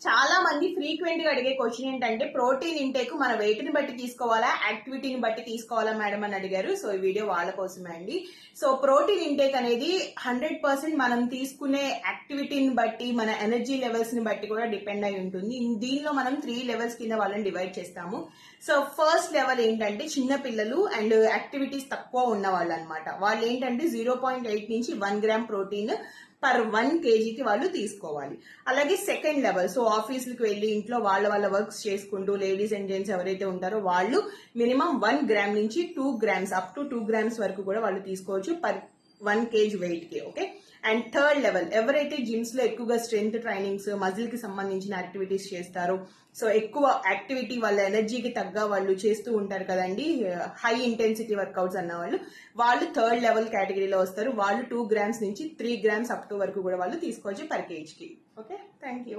చాలా మంది ఫ్రీక్వెంట్ గా అడిగే క్వశ్చన్ ఏంటంటే ప్రోటీన్ ఇంటేక్ మన వెయిట్ ని బట్టి తీసుకోవాలా, యాక్టివిటీని బట్టి తీసుకోవాలా మేడం అని అడిగారు. సో ఈ వీడియో వాళ్ళ కోసమే అండి. సో ప్రోటీన్ ఇంటేక్ అనేది 100% మనం తీసుకునే యాక్టివిటీని బట్టి, మన ఎనర్జీ లెవెల్స్ ని బట్టి కూడా డిపెండ్ అయి ఉంటుంది. దీనిలో మనం 3 లెవెల్స్ కింద వాళ్ళని డివైడ్ చేస్తాము. సో ఫస్ట్ లెవెల్ ఏంటంటే చిన్న పిల్లలు అండ్ యాక్టివిటీస్ తక్కువ ఉన్న వాళ్ళు అనమాట. వాళ్ళు ఏంటంటే 0.8 నుంచి 1 గ్రామ్ ప్రోటీన్ పర్ 1 kgకి వాళ్ళు తీసుకోవాలి. అలాగే సెకండ్ లెవెల్, సో ఆఫీసులకు వెళ్ళి ఇంట్లో వాళ్ళ వర్క్స్ చేసుకుంటూ లేడీస్ అండ్ జెంట్స్ ఎవరైతే ఉంటారో వాళ్ళు మినిమం 1 గ్రామ్ నుంచి 2 గ్రామ్స్ అప్ టు 2 గ్రామ్స్ వరకు కూడా వాళ్ళు తీసుకోవచ్చు పర్ 1 kg వెయిట్ కి. ఓకే. అండ్ థర్డ్ లెవెల్, ఎవరైతే జిమ్స్ లో ఎక్కువగా స్ట్రెంగ్త్ ట్రైనింగ్స్, మజిల్ కి సంబంధించిన యాక్టివిటీస్ చేస్తారో, సో ఎక్కువ యాక్టివిటీ వాళ్ళ ఎనర్జీకి తగ్గ వాళ్ళు చేస్తూ ఉంటారు కదండి, హై ఇంటెన్సిటీ వర్కౌట్స్ అన్న వాళ్ళు థర్డ్ లెవెల్ కేటగిరీలో వస్తారు. వాళ్ళు 2 గ్రామ్స్ నుంచి 3 గ్రామ్స్ అప్ టు వరకు కూడా వాళ్ళు తీసుకోవచ్చు పర్ kg కి. Okay, thank you.